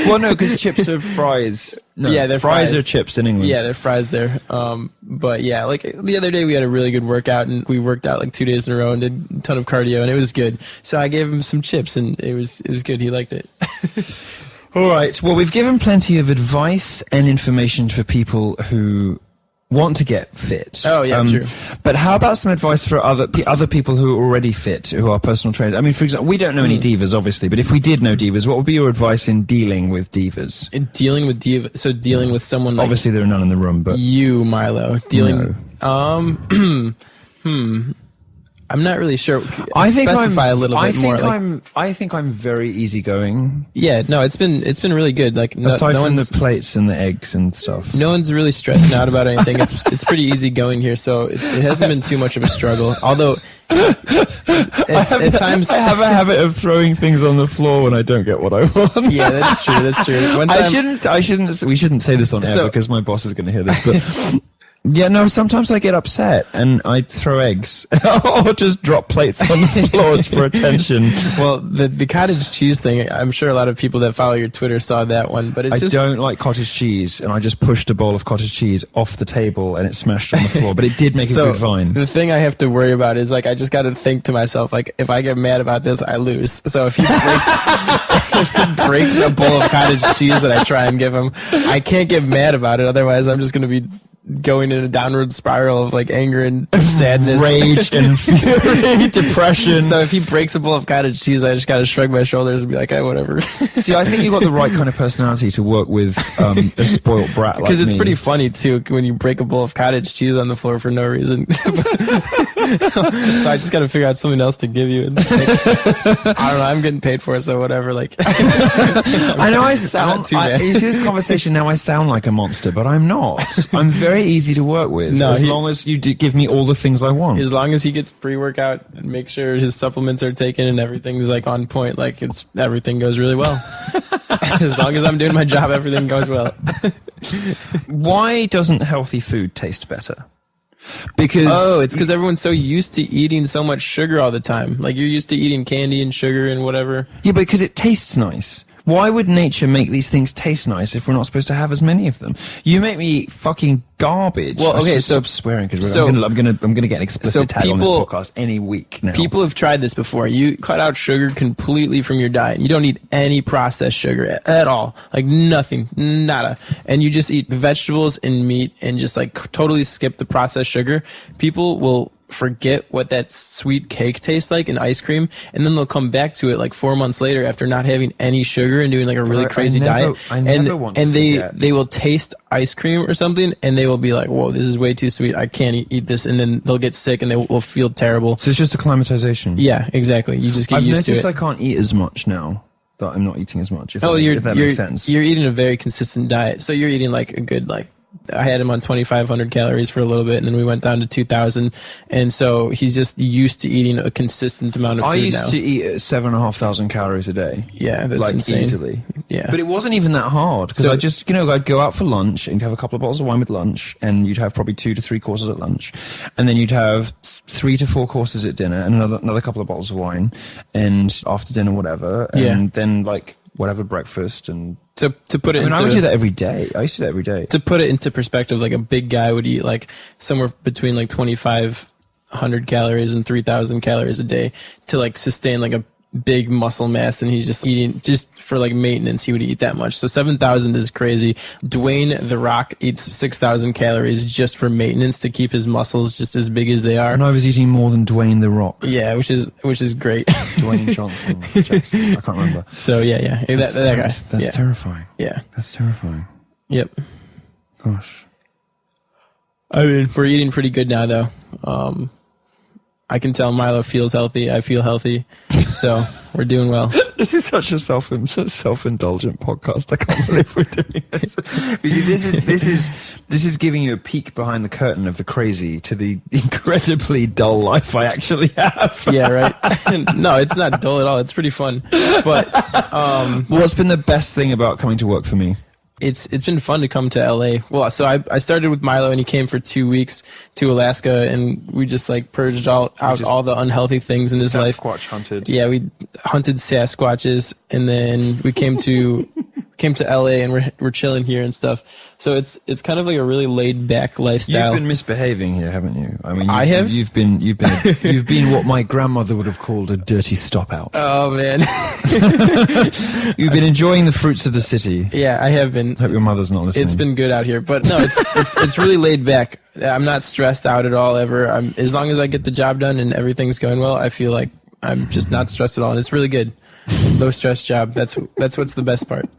[SPEAKER 1] Well, no, because chips are fries. No,
[SPEAKER 2] yeah, they're
[SPEAKER 1] fries.
[SPEAKER 2] Fries
[SPEAKER 1] Are chips in England.
[SPEAKER 2] Yeah, they're fries there. But yeah, like the other day we had a really good workout, and we worked out like 2 days in a row and did a ton of cardio, and it was good. So I gave him some chips, and it was good. He liked it.
[SPEAKER 1] All right. Well, we've given plenty of advice and information for people who want to get fit.
[SPEAKER 2] Oh yeah, true.
[SPEAKER 1] But how about some advice for other people who are already fit, who are personal trainers? I mean, for example, we don't know any divas, obviously, but if we did know divas, what would be your advice in dealing with divas?
[SPEAKER 2] Dealing with dealing with someone like
[SPEAKER 1] Obviously, there are none in the room, but
[SPEAKER 2] you, Milo. I'm not really sure.
[SPEAKER 1] I think
[SPEAKER 2] Specify a little bit more.
[SPEAKER 1] I think I'm very easygoing.
[SPEAKER 2] Yeah, no, it's been really good. Like
[SPEAKER 1] aside from the plates and the eggs and stuff.
[SPEAKER 2] No one's really stressing out about anything. It's pretty easy going here, so it hasn't been too much of a struggle. Although at times
[SPEAKER 1] I have a habit of throwing things on the floor when I don't get what I want.
[SPEAKER 2] Yeah, that's true. That's true. One time,
[SPEAKER 1] I shouldn't. We shouldn't say this on air because my boss is going to hear this. But yeah, no. Sometimes I get upset and I throw eggs or just drop plates on the floor for attention.
[SPEAKER 2] Well, the cottage cheese thing. I'm sure a lot of people that follow your Twitter saw that one. But I
[SPEAKER 1] don't like cottage cheese, and I just pushed a bowl of cottage cheese off the table and it smashed on the floor. But it did make a good vine.
[SPEAKER 2] The thing I have to worry about is like I just got to think to myself like if I get mad about this, I lose. So if he breaks a bowl of cottage cheese that I try and give him, I can't get mad about it. Otherwise, I'm just going to be going in a downward spiral of like anger and sadness,
[SPEAKER 1] rage and fury, depression.
[SPEAKER 2] So if he breaks a bowl of cottage cheese, I just gotta shrug my shoulders and be like, whatever.
[SPEAKER 1] See, I think you've got the right kind of personality to work with a spoiled brat like me.
[SPEAKER 2] Because it's pretty funny too when you break a bowl of cottage cheese on the floor for no reason. So I just gotta figure out something else to give you. And like, I don't know. I'm getting paid for it, so whatever. Like,
[SPEAKER 1] I know I sound.
[SPEAKER 2] too bad.
[SPEAKER 1] You see this conversation now. I sound like a monster, but I'm not. I'm very easy to work with as long as you give me all the things I want.
[SPEAKER 2] As long as he gets pre-workout and make sure his supplements are taken and everything's like on point, like everything goes really well. As long as I'm doing my job, everything goes well.
[SPEAKER 1] Why doesn't healthy food taste better? Because
[SPEAKER 2] it's because everyone's so used to eating so much sugar all the time. Like you're used to eating candy and sugar and whatever.
[SPEAKER 1] Yeah, because it tastes nice. Why would nature make these things taste nice if we're not supposed to have as many of them? You make me eat fucking garbage.
[SPEAKER 2] Well, okay, so
[SPEAKER 1] stop swearing because I'm gonna get an explicit tag on this podcast any week now.
[SPEAKER 2] People have tried this before. You cut out sugar completely from your diet. You don't eat any processed sugar at all, like nothing, nada, and you just eat vegetables and meat and just like totally skip the processed sugar. People will forget what that sweet cake tastes like in ice cream, and then they'll come back to it like 4 months later after not having any sugar and doing like a really crazy diet.
[SPEAKER 1] I never want to
[SPEAKER 2] and
[SPEAKER 1] forget.
[SPEAKER 2] they will taste ice cream or something, and they will be like, "Whoa, this is way too sweet. I can't eat this," and then they'll get sick and they will feel terrible.
[SPEAKER 1] So it's just acclimatization.
[SPEAKER 2] Yeah, exactly. You just get
[SPEAKER 1] I've
[SPEAKER 2] used to
[SPEAKER 1] noticed
[SPEAKER 2] it.
[SPEAKER 1] I can't eat as much now. That I'm not eating as much. If that
[SPEAKER 2] you're
[SPEAKER 1] makes sense.
[SPEAKER 2] you're eating a very consistent diet. So you're eating like a good I had him on 2,500 calories for a little bit, and then we went down to 2,000. And so he's just used to eating a consistent amount of food now.
[SPEAKER 1] I used to eat at 7,500 calories a day.
[SPEAKER 2] Yeah, that's
[SPEAKER 1] like
[SPEAKER 2] insane.
[SPEAKER 1] Easily.
[SPEAKER 2] Yeah,
[SPEAKER 1] but it wasn't even that hard because
[SPEAKER 2] So-
[SPEAKER 1] I just, I'd go out for lunch and you'd have a couple of bottles of wine with lunch, and you'd have probably 2 to 3 courses at lunch, and then you'd have 3 to 4 courses at dinner, and another couple of bottles of wine, and after dinner whatever, and then like whatever breakfast and.
[SPEAKER 2] To put it,
[SPEAKER 1] I would do that every day. I used to do that every day.
[SPEAKER 2] To put it into perspective, like a big guy would eat like somewhere between like 2,500 calories and 3,000 calories a day to like sustain like a big muscle mass, and he's just eating just for like maintenance. He would eat that much. So 7,000 is crazy. Dwayne The Rock eats 6,000 calories just for maintenance to keep his muscles just as big as they are.
[SPEAKER 1] And I was eating more than Dwayne The Rock.
[SPEAKER 2] Yeah, which is great.
[SPEAKER 1] Dwayne Johnson. Jackson. I can't remember.
[SPEAKER 2] So yeah, that guy.
[SPEAKER 1] That's terrifying.
[SPEAKER 2] Yeah.
[SPEAKER 1] That's terrifying.
[SPEAKER 2] Yep.
[SPEAKER 1] Gosh.
[SPEAKER 2] I mean, we're eating pretty good now, though. I can tell Milo feels healthy. I feel healthy. So we're doing well.
[SPEAKER 1] This is such a self-indulgent podcast. I can't believe we're doing this. This is giving you a peek behind the curtain of the crazy to the incredibly dull life I actually have.
[SPEAKER 2] Yeah, right. No, it's not dull at all. It's pretty fun. But
[SPEAKER 1] what's been the best thing about coming to work for me?
[SPEAKER 2] It's been fun to come to LA. Well, so I started with Milo, and he came for 2 weeks to Alaska, and we just like purged out all the unhealthy things in his life.
[SPEAKER 1] Sasquatch hunted.
[SPEAKER 2] Yeah, we hunted Sasquatches, and then we came to LA, and we're chilling here and stuff. So it's kind of like a really laid back lifestyle.
[SPEAKER 1] You've been misbehaving here, haven't you? I mean,
[SPEAKER 2] I have.
[SPEAKER 1] You've been what my grandmother would have called a dirty stop out.
[SPEAKER 2] Oh man.
[SPEAKER 1] You've been enjoying the fruits of the city.
[SPEAKER 2] Yeah, I have been.
[SPEAKER 1] Hope your mother's not listening.
[SPEAKER 2] It's been good out here, but no, it's really laid back. I'm not stressed out at all ever. As long as I get the job done and everything's going well, I feel like I'm just not stressed at all, and it's really good. Low stress job. That's what's the best part.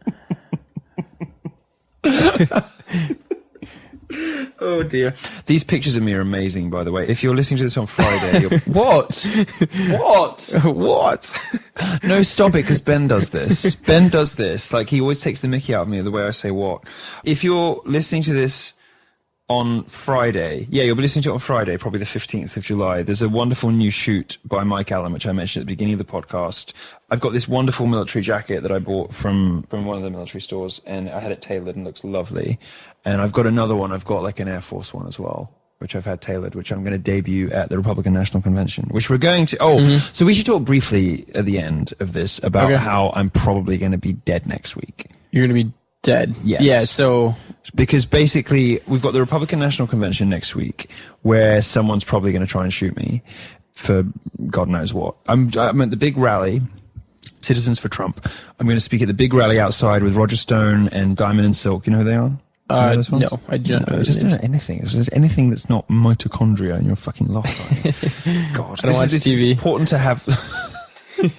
[SPEAKER 1] Oh dear. These pictures of me are amazing, by the way. If you're listening to this on Friday, what? No, stop it, because Ben does this. Ben does this. Like, he always takes the mickey out of me the way I say what. If you're listening to this on Friday, you'll be listening to it on Friday, probably the 15th of July. There's a wonderful new shoot by Mike Allen, which I mentioned at the beginning of the podcast. I've got this wonderful military jacket that I bought from one of the military stores, and I had it tailored and looks lovely. And I've got another one. I've got like an Air Force one as well, which I've had tailored, which I'm going to debut at the Republican National Convention, which we're going to. So we should talk briefly at the end of this about how I'm probably going to be dead next week.
[SPEAKER 2] You're going to be dead.
[SPEAKER 1] Yes.
[SPEAKER 2] Yeah, so
[SPEAKER 1] because basically we've got the Republican National Convention next week, where someone's probably going to try and shoot me for God knows what. I'm at the big rally, Citizens for Trump. I'm going to speak at the big rally outside with Roger Stone and Diamond and Silk. You know who they are?
[SPEAKER 2] No, I don't know.
[SPEAKER 1] Just don't know anything. It's just anything that's not mitochondria, and you're fucking lost. God,
[SPEAKER 2] I don't watch TV.
[SPEAKER 1] Important to have.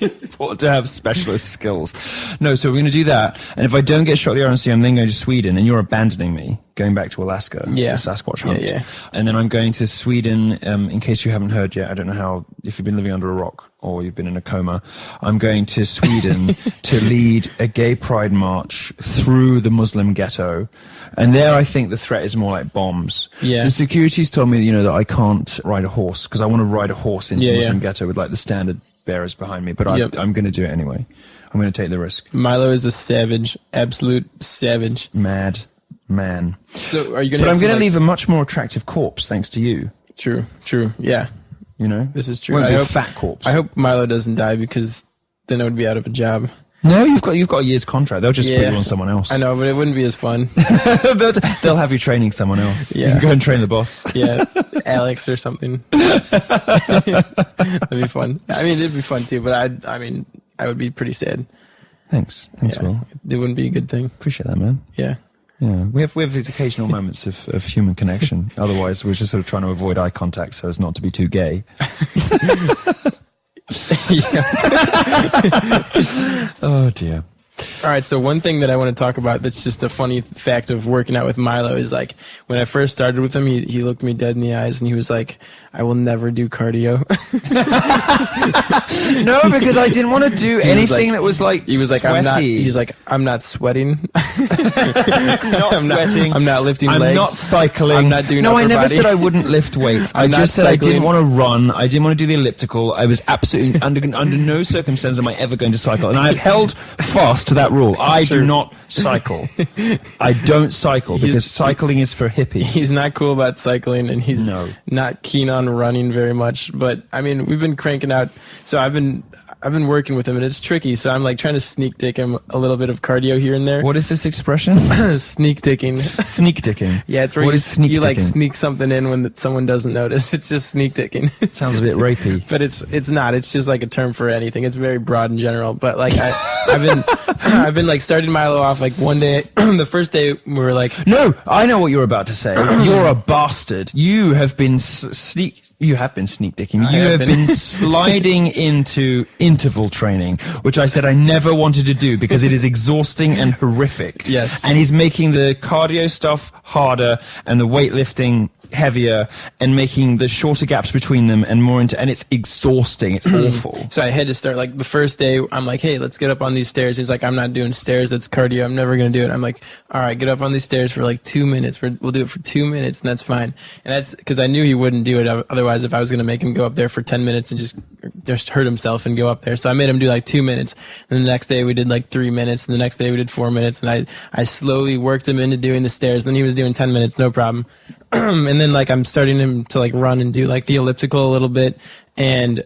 [SPEAKER 1] Important to have specialist skills. No, so we're going to do that. And if I don't get shot at the RNC, I'm then going to Sweden, and you're abandoning me, going back to Alaska to Sasquatch hunt.
[SPEAKER 2] Yeah.
[SPEAKER 1] And then I'm going to Sweden, in case you haven't heard yet. I don't know how, if you've been living under a rock or you've been in a coma. I'm going to Sweden to lead a gay pride march through the Muslim ghetto. And there I think the threat is more like bombs.
[SPEAKER 2] Yeah.
[SPEAKER 1] The security's told me, that I can't ride a horse, because I want to ride a horse into the Muslim ghetto with like the standard bearers behind me, but I'm going to do it anyway. I'm going to take the risk.
[SPEAKER 2] Milo is a savage, absolute savage.
[SPEAKER 1] Mad man.
[SPEAKER 2] So are you going to?
[SPEAKER 1] But I'm going to leave a much more attractive corpse thanks to you.
[SPEAKER 2] True. Yeah.
[SPEAKER 1] This
[SPEAKER 2] is true.
[SPEAKER 1] Won't be
[SPEAKER 2] I
[SPEAKER 1] a
[SPEAKER 2] hope
[SPEAKER 1] fat corpse.
[SPEAKER 2] I hope Milo doesn't die, because then I would be out of a job.
[SPEAKER 1] No, you've got a year's contract. They'll just put you on someone else.
[SPEAKER 2] I know, but it wouldn't be as fun.
[SPEAKER 1] They'll have you training someone else.
[SPEAKER 2] Yeah.
[SPEAKER 1] You can go and train the boss.
[SPEAKER 2] Yeah, Alex or something. That'd be fun. I mean, it'd be fun too, but I would be pretty sad.
[SPEAKER 1] Thanks, Will.
[SPEAKER 2] It wouldn't be a good thing.
[SPEAKER 1] Appreciate that, man.
[SPEAKER 2] Yeah.
[SPEAKER 1] Yeah, we have these occasional moments of human connection. Otherwise, we're just sort of trying to avoid eye contact so as not to be too gay. Oh dear.
[SPEAKER 2] All right, so one thing that I want to talk about that's just a funny fact of working out with Milo is like when I first started with him, he looked me dead in the eyes and he was like, "I will never do cardio."
[SPEAKER 1] No, because I didn't want to do anything that was like
[SPEAKER 2] he was like,
[SPEAKER 1] sweaty.
[SPEAKER 2] I'm not sweating.
[SPEAKER 1] I'm not sweating.
[SPEAKER 2] I'm not lifting
[SPEAKER 1] I'm
[SPEAKER 2] legs.
[SPEAKER 1] not cycling.
[SPEAKER 2] I'm not doing
[SPEAKER 1] No, I
[SPEAKER 2] upper
[SPEAKER 1] never
[SPEAKER 2] body.
[SPEAKER 1] said I wouldn't lift weights. I
[SPEAKER 2] I'm not
[SPEAKER 1] just said I
[SPEAKER 2] cycling.
[SPEAKER 1] didn't want to run. I didn't want to do the elliptical. I was absolutely under no circumstance am I ever going to cycle. And I've held fast to that rule. I do not cycle. I don't cycle because cycling is for hippies.
[SPEAKER 2] He's not cool about cycling, and he's not keen on running very much. But I mean, we've been cranking out. So I've been working with him, and it's tricky. So I'm like trying to sneak dick him a little bit of cardio here and there.
[SPEAKER 1] What is this expression?
[SPEAKER 2] Sneak dicking.
[SPEAKER 1] Sneak dicking.
[SPEAKER 2] Yeah, it's where
[SPEAKER 1] What
[SPEAKER 2] you,
[SPEAKER 1] is sneak
[SPEAKER 2] you like
[SPEAKER 1] dicking?
[SPEAKER 2] sneak something in when someone doesn't notice. It's just sneak dicking.
[SPEAKER 1] Sounds a bit rapey.
[SPEAKER 2] But it's not. It's just like a term for anything. It's very broad and general. But like I've been like starting Milo off like one day. The first day we were like,
[SPEAKER 1] No, I know what you're about to say. You're a bastard. You have been sneak dicking. You have been sliding into interval training, which I said I never wanted to do because it is exhausting and horrific.
[SPEAKER 2] Yes.
[SPEAKER 1] And he's making the cardio stuff harder and the weightlifting heavier and making the shorter gaps between them and more into, and it's exhausting. It's awful.
[SPEAKER 2] So I had to start like the first day. I'm like, hey, let's get up on these stairs. He's like, I'm not doing stairs. That's cardio. I'm never going to do it. I'm like, all right, get up on these stairs for like 2 minutes. We'll do it for 2 minutes and that's fine. And that's because I knew he wouldn't do it. Otherwise, if I was going to make him go up there for 10 minutes and just hurt himself and go up there. So I made him do like 2 minutes. And the next day we did like 3 minutes. And the next day we did 4 minutes. And I slowly worked him into doing the stairs. Then he was doing 10 minutes, no problem. And then like I'm starting him to like run and do like the elliptical a little bit. And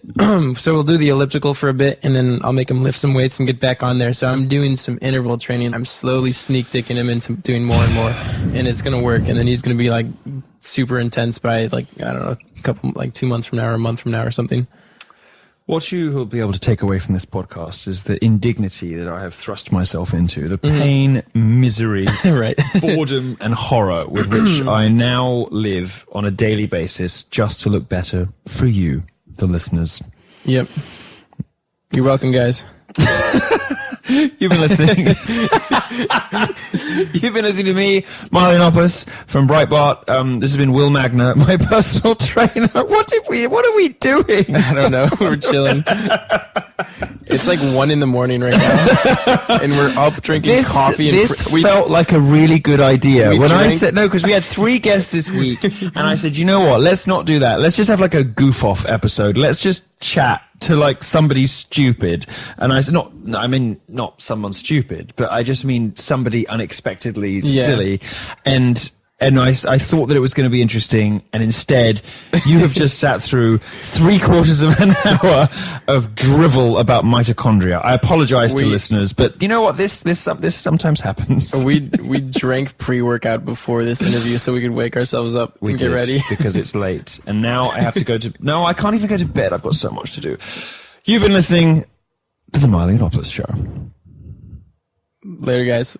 [SPEAKER 2] so we'll do the elliptical for a bit and then I'll make him lift some weights and get back on there. So I'm doing some interval training. I'm slowly sneak dicking him into doing more and more, and it's going to work. And then he's going to be like super intense by like, I don't know, a couple, like 2 months from now or a month from now or something.
[SPEAKER 1] What you will be able to take away from this podcast is the indignity that I have thrust myself into, the pain, misery,
[SPEAKER 2] Right.
[SPEAKER 1] boredom, and horror with which I now live on a daily basis just to look better for you, the listeners.
[SPEAKER 2] Yep. You're welcome, guys.
[SPEAKER 1] You've been listening. You've been listening to me, Milo Yiannopoulos from Breitbart. This has been Will Magner, my personal trainer. What are we doing?
[SPEAKER 2] I don't know. We're chilling. It's like 1 a.m. right now, and we're up drinking coffee. And
[SPEAKER 1] This felt like a really good idea.
[SPEAKER 2] We
[SPEAKER 1] When I
[SPEAKER 2] drank-
[SPEAKER 1] said no, because we had 3 guests this week, and I said, you know what? Let's not do that. Let's just have like a goof off episode. Let's just chat to like somebody stupid. And I said, not someone stupid, but I just mean somebody unexpectedly silly. And I thought that it was going to be interesting, and instead, you have just sat through 3/4 of an hour of drivel about mitochondria. I apologize to listeners, but you know what? This sometimes happens.
[SPEAKER 2] We drank pre-workout before this interview so we could wake ourselves up and get ready.
[SPEAKER 1] because it's late, and now I have to go to. No, I can't even go to bed. I've got so much to do. You've been listening to the Milo Yiannopoulos Show.
[SPEAKER 2] Later, guys.